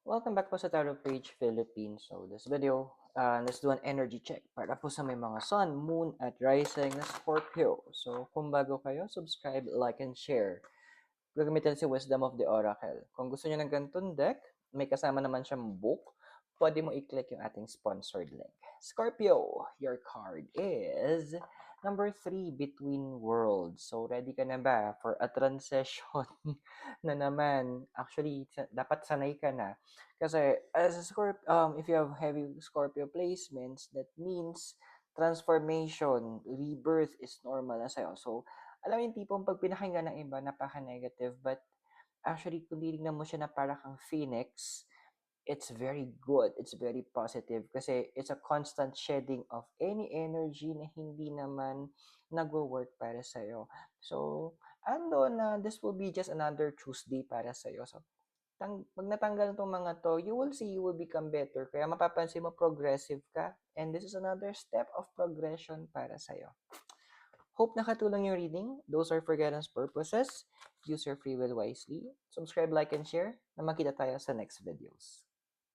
Welcome back po sa Tarot Page Philippines. So this video, let's do an energy check para po sa may mga sun, moon, at rising na Scorpio. So kung bago kayo, subscribe, like, and share. Gagamitin si Wisdom of the Oracle. Kung gusto niyo ng ganitong deck, may kasama naman siyang book. Pwede mo i-click yung ating sponsored link. Scorpio, your card is number 3, Between Worlds. So, ready ka na ba for a transition na naman? Actually, dapat sanay ka na. Kasi, as a if you have heavy Scorpio placements, that means transformation, rebirth is normal na sa'yo. So, alam mo yung tipong pag pinakinggan ng iba, napaka-negative, but actually, kung titignan mo siya na para kang phoenix, it's very good, it's very positive, kasi it's a constant shedding of any energy na hindi naman nagwo-work para sa'yo. So, ando na this will be just another Tuesday para sa'yo. So, pag natanggal itong mga to, you will see you will become better. Kaya mapapansin mo progressive ka, and this is another step of progression para sa'yo. Hope nakatulong yung reading. Those are for guidance purposes. Use your free will wisely. Subscribe, like, and share na makita tayo sa next videos.